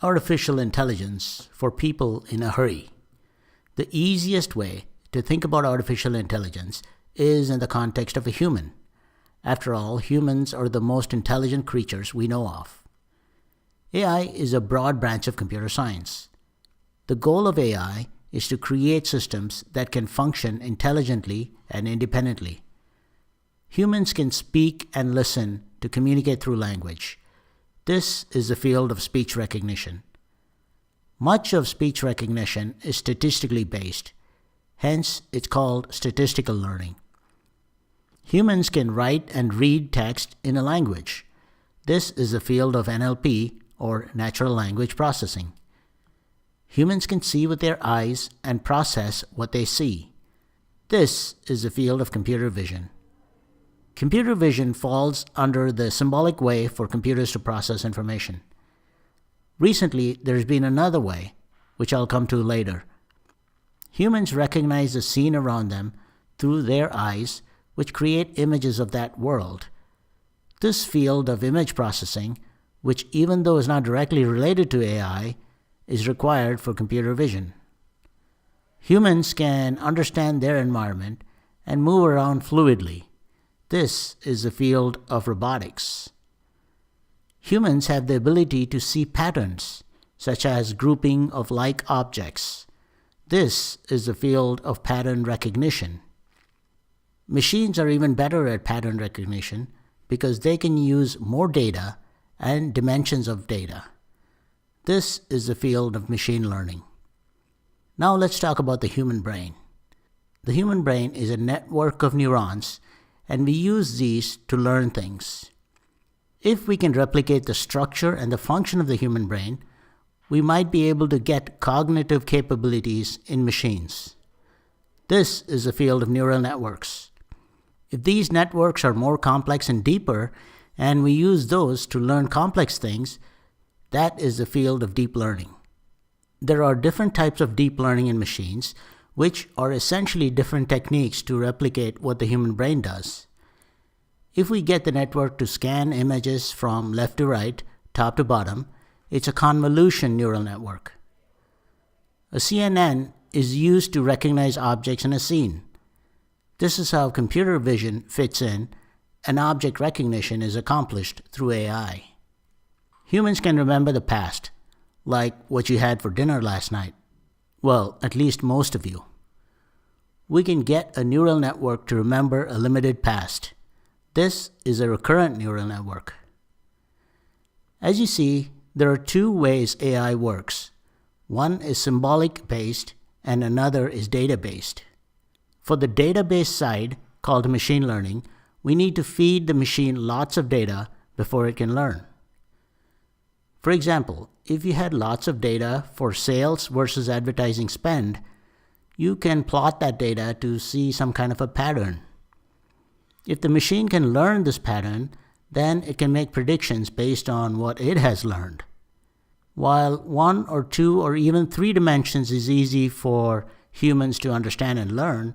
Artificial intelligence for people in a hurry. The easiest way to think about artificial intelligence is in the context of a human. After all, humans are the most intelligent creatures we know of. AI is a broad branch of computer science. The goal of AI is to create systems that can function intelligently and independently. Humans can speak and listen to communicate through language. This is the field of speech recognition. Much of speech recognition is statistically based, hence it's called statistical learning. Humans can write and read text in a language. This is the field of NLP, or natural language processing. Humans can see with their eyes and process what they see. This is the field of computer vision. Computer vision falls under the symbolic way for computers to process information. Recently, there's been another way, which I'll come to later. Humans recognize the scene around them through their eyes, which create images of that world. This field of image processing, which even though is not directly related to AI, is required for computer vision. Humans can understand their environment and move around fluidly. This is the field of robotics. Humans have the ability to see patterns, such as grouping of like objects. This is the field of pattern recognition. Machines are even better at pattern recognition because they can use more data and dimensions of data. This is the field of machine learning. Now let's talk about the human brain. The human brain is a network of neurons, and we use these to learn things. If we can replicate the structure and the function of the human brain, we might be able to get cognitive capabilities in machines. This is the field of neural networks. If these networks are more complex and deeper, and we use those to learn complex things, that is the field of deep learning. There are different types of deep learning in machines, which are essentially different techniques to replicate what the human brain does. If we get the network to scan images from left to right, top to bottom, it's a convolution neural network. A CNN is used to recognize objects in a scene. This is how computer vision fits in, and object recognition is accomplished through AI. Humans can remember the past, like what you had for dinner last night. Well, at least most of you. We can get a neural network to remember a limited past. This is a recurrent neural network. As you see, there are two ways AI works. One is symbolic-based and another is data-based. For the database side, called machine learning, we need to feed the machine lots of data before it can learn. For example, if you had lots of data for sales versus advertising spend, you can plot that data to see some kind of a pattern. If the machine can learn this pattern, then it can make predictions based on what it has learned. While 1 or 2 or even 3 dimensions is easy for humans to understand and learn,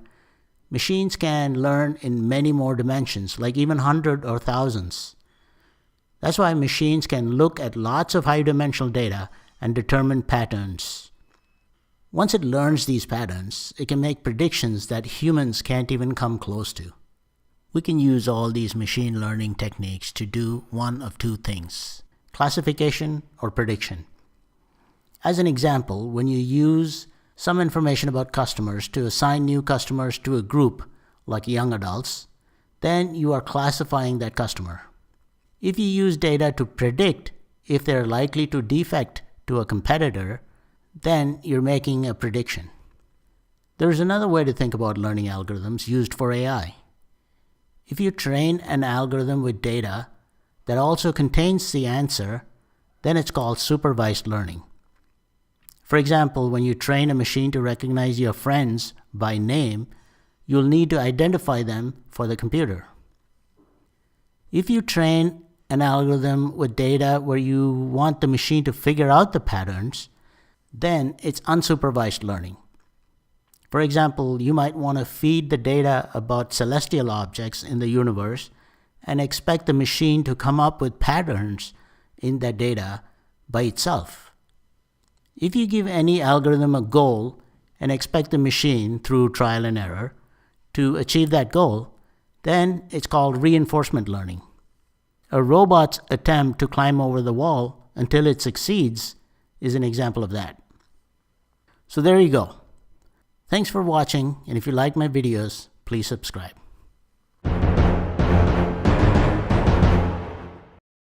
machines can learn in many more dimensions, like even 100 or thousands. That's why machines can look at lots of high-dimensional data and determine patterns. Once it learns these patterns, it can make predictions that humans can't even come close to. We can use all these machine learning techniques to do one of two things: classification or prediction. As an example, when you use some information about customers to assign new customers to a group, like young adults, then you are classifying that customer. If you use data to predict if they're likely to defect to a competitor, then you're making a prediction. There's another way to think about learning algorithms used for AI. If you train an algorithm with data that also contains the answer, then it's called supervised learning. For example, when you train a machine to recognize your friends by name, you'll need to identify them for the computer. If you train an algorithm with data where you want the machine to figure out the patterns, then it's unsupervised learning. For example, you might want to feed the data about celestial objects in the universe and expect the machine to come up with patterns in that data by itself. If you give any algorithm a goal and expect the machine, through trial and error, to achieve that goal, then it's called reinforcement learning. A robot's attempt to climb over the wall until it succeeds is an example of that. So there you go. Thanks for watching, and if you like my videos, please subscribe.